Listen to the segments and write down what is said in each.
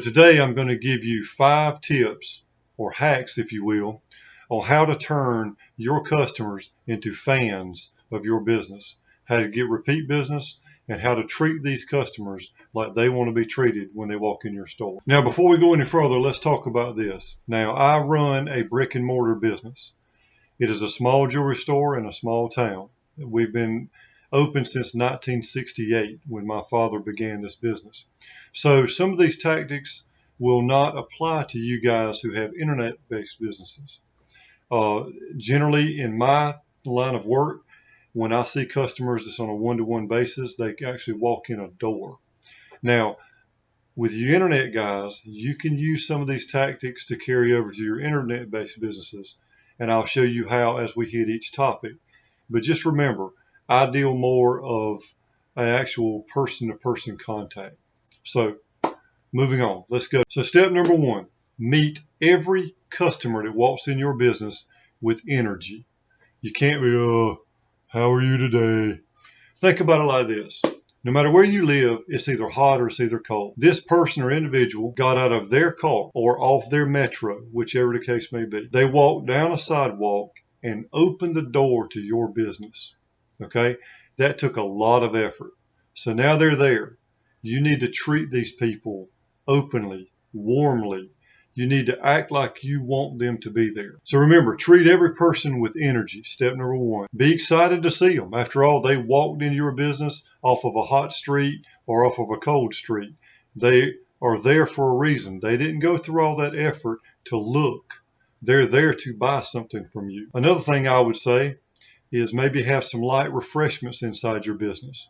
Today I'm going to give you 5 tips or hacks, if you will, on how to turn your customers into fans of your business, how to get repeat business, and how to treat these customers like they want to be treated when they walk in your store. Now, before we go any further, let's talk about this. Now, I run a brick and mortar business. It is a small jewelry store in a small town. We've been open since 1968 when my father began this business. So some of these tactics will not apply to you guys who have internet-based businesses. Generally, in my line of work, when I see customers that's on a one-to-one basis, they actually walk in a door. Now, with you internet guys, you can use some of these tactics to carry over to your internet-based businesses, and I'll show you how as we hit each topic. But just remember, I deal more of an actual person-to-person contact. So moving on, let's go. So step number 1, meet every customer that walks in your business with energy. You can't be, how are you today? Think about it like this. No matter where you live, it's either hot or it's either cold. This person or individual got out of their car or off their metro, whichever the case may be. They walked down a sidewalk and opened the door to your business. Okay? That took a lot of effort. So now they're there. You need to treat these people openly, warmly. You need to act like you want them to be there. So remember, treat every person with energy. Step number 1. Be excited to see them. After all, they walked into your business off of a hot street or off of a cold street. They are there for a reason. They didn't go through all that effort to look. They're there to buy something from you. Another thing I would say is maybe have some light refreshments inside your business.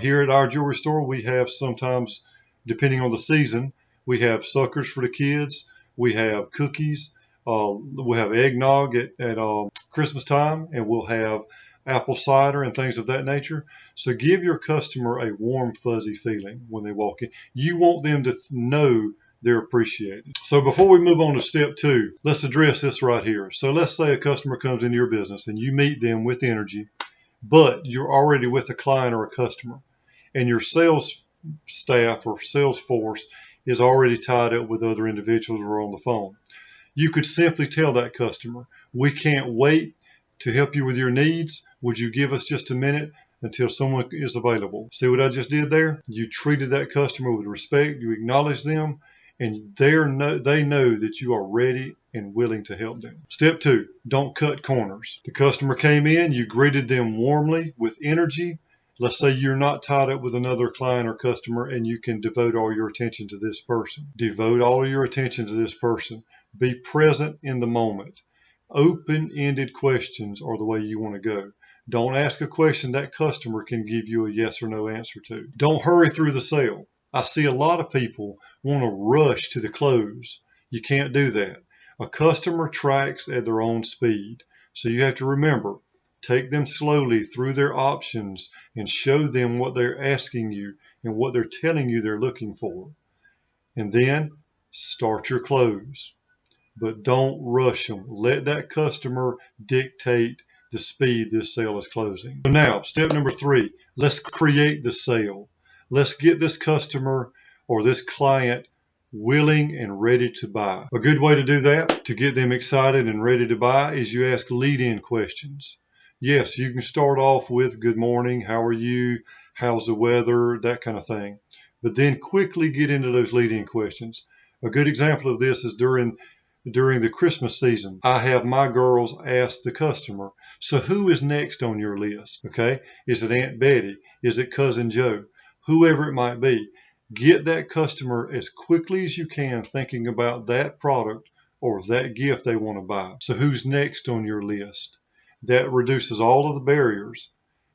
Here at our jewelry store, we have sometimes, depending on the season, we have suckers for the kids. We have cookies. We'll have eggnog at Christmas time, and we'll have apple cider and things of that nature. So give your customer a warm, fuzzy feeling when they walk in. You want them to know they're appreciated. So before we move on to step 2, let's address this right here. So let's say a customer comes into your business and you meet them with energy, but you're already with a client or a customer, and your sales staff or sales force is already tied up with other individuals or on the phone. You could simply tell that customer, we can't wait to help you with your needs. Would you give us just a minute until someone is available? See what I just did there? You treated that customer with respect. You acknowledged them, and they know that you are ready and willing to help them. Step 2, don't cut corners. The customer came in, you greeted them warmly with energy. Let's say you're not tied up with another client or customer and you can devote all your attention to this person. Devote all of your attention to this person. Be present in the moment. Open-ended questions are the way you want to go. Don't ask a question that customer can give you a yes or no answer to. Don't hurry through the sale. I see a lot of people want to rush to the close. You can't do that. A customer tracks at their own speed. So you have to remember, take them slowly through their options and show them what they're asking you and what they're telling you they're looking for. And then start your close. But don't rush them. Let that customer dictate the speed this sale is closing. So now, step number 3, let's create the sale. Let's get this customer or this client willing and ready to buy. A good way to do that, to get them excited and ready to buy, is you ask lead-in questions. Yes, you can start off with good morning, how are you, how's the weather, that kind of thing. But then quickly get into those lead-in questions. A good example of this is during the Christmas season. I have my girls ask the customer, so who is next on your list? Okay, is it Aunt Betty? Is it Cousin Joe? Whoever it might be. Get that customer as quickly as you can thinking about that product or that gift they want to buy. So who's next on your list? That reduces all of the barriers,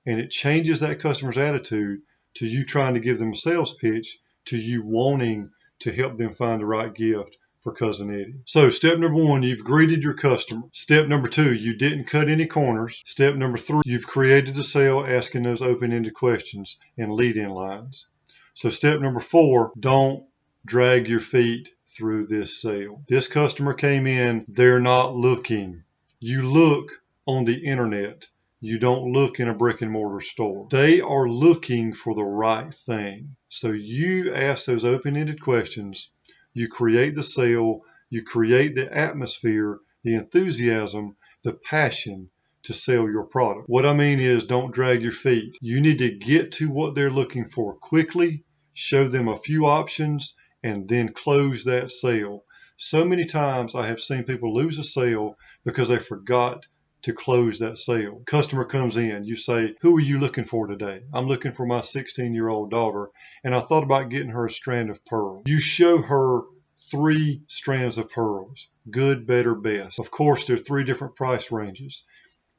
and it changes that customer's attitude to you trying to give them a sales pitch to you wanting to help them find the right gift for Cousin Eddie. So step number 1, you've greeted your customer. Step number 2, you didn't cut any corners. Step number 3, you've created a sale asking those open-ended questions and lead-in lines. So step number 4, don't drag your feet through this sale. This customer came in, they're not looking. You look on the internet. You don't look in a brick and mortar store. They are looking for the right thing. So you ask those open-ended questions You create the sale, you create the atmosphere, the enthusiasm, the passion to sell your product. What I mean is, don't drag your feet. You need to get to what they're looking for quickly, show them a few options, and then close that sale. So many times I have seen people lose a sale because they forgot to close that sale. Customer comes in, you say, "Who are you looking for today?" "I'm looking for my 16-year-old daughter, and I thought about getting her a strand of pearls." You show her 3 strands of pearls, good, better, best. Of course, there are 3 different price ranges.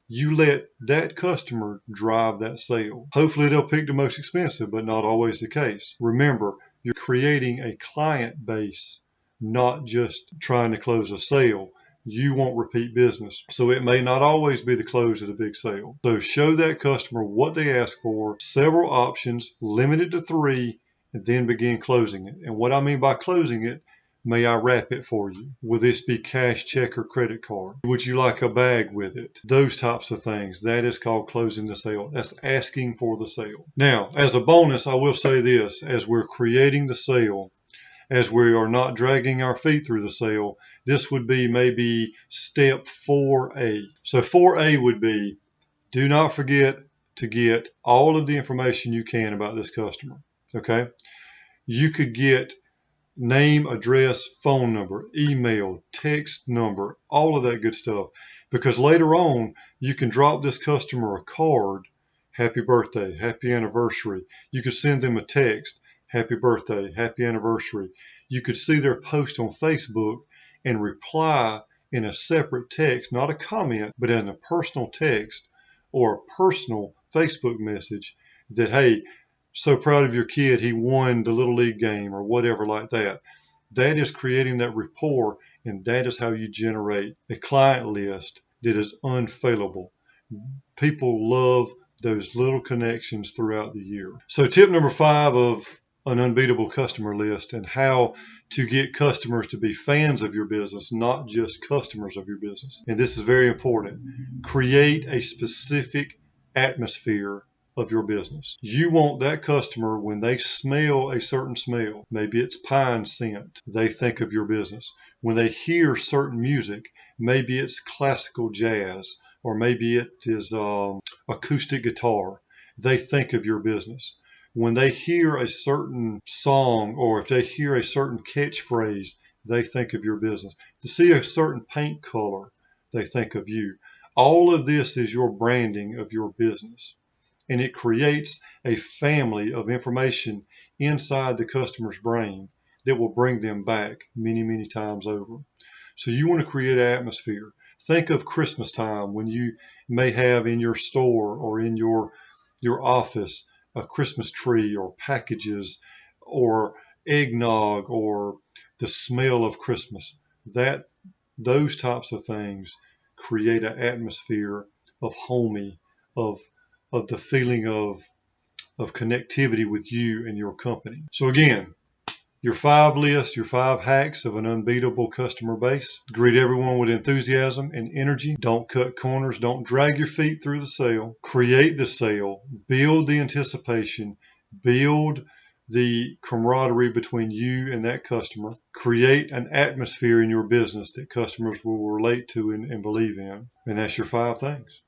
You let that customer drive that sale. Hopefully they'll pick the most expensive, but not always the case. Remember, you're creating a client base, not just trying to close a sale. You want repeat business. So it may not always be the close of the big sale. So show that customer what they ask for, several options, limited to 3, and then begin closing it. And what I mean by closing it, may I wrap it for you? Will this be cash, check, or credit card? Would you like a bag with it? Those types of things. That is called closing the sale. That's asking for the sale. Now, as a bonus, I will say this. As we're creating the sale, as we are not dragging our feet through the sale, this would be maybe step 4A. So 4A would be, do not forget to get all of the information you can about this customer. Okay? You could get name, address, phone number, email, text number, all of that good stuff. Because later on, you can drop this customer a card, happy birthday, happy anniversary. You could send them a text, happy birthday, happy anniversary. You could see their post on Facebook and reply in a separate text, not a comment, but in a personal text or a personal Facebook message that, hey, so proud of your kid, he won the Little League game or whatever like that. That is creating that rapport, and that is how you generate a client list that is unfailable. People love those little connections throughout the year. So tip number 5 of an unbeatable customer list, and how to get customers to be fans of your business, not just customers of your business. And this is very important. Create a specific atmosphere of your business. You want that customer, when they smell a certain smell, maybe it's pine scent, they think of your business. When they hear certain music, maybe it's classical jazz, or maybe it is acoustic guitar, they think of your business. When they hear a certain song, or if they hear a certain catchphrase, they think of your business. To see a certain paint color, they think of you. All of this is your branding of your business. And it creates a family of information inside the customer's brain that will bring them back many, many times over. So you want to create an atmosphere. Think of Christmas time, when you may have in your store or in your office a Christmas tree or packages or eggnog or the smell of Christmas. Those types of things create an atmosphere of homey, of the feeling of connectivity with you and your company. So again, your 5 lists, your 5 hacks of an unbeatable customer base. Greet everyone with enthusiasm and energy. Don't cut corners. Don't drag your feet through the sale. Create the sale. Build the anticipation. Build the camaraderie between you and that customer. Create an atmosphere in your business that customers will relate to and believe in. And that's your 5 things.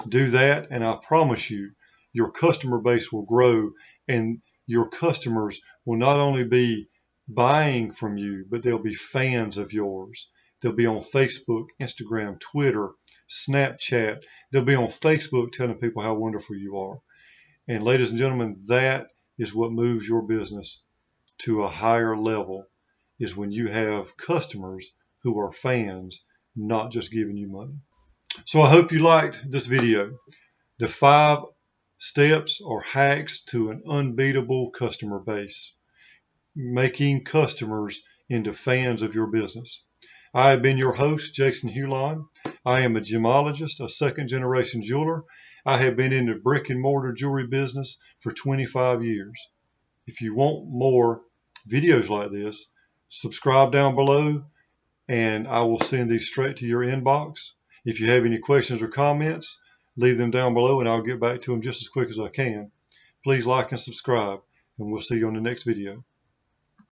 Do that, and I promise you, your customer base will grow, and your customers will not only be buying from you, but they'll be fans of yours. They'll be on Facebook, Instagram, Twitter, Snapchat. They'll be on Facebook telling people how wonderful you are. And ladies and gentlemen, that is what moves your business to a higher level, is when you have customers who are fans, not just giving you money. So I hope you liked this video. The 5 steps or hacks to an unbeatable customer base, making customers into fans of your business. I have been your host, Jason Hulon. I am a gemologist, a 2nd-generation jeweler. I have been in the brick and mortar jewelry business for 25 years. If you want more videos like this, subscribe down below, and I will send these straight to your inbox. If you have any questions or comments, leave them down below and I'll get back to them just as quick as I can. Please like and subscribe, and we'll see you on the next video.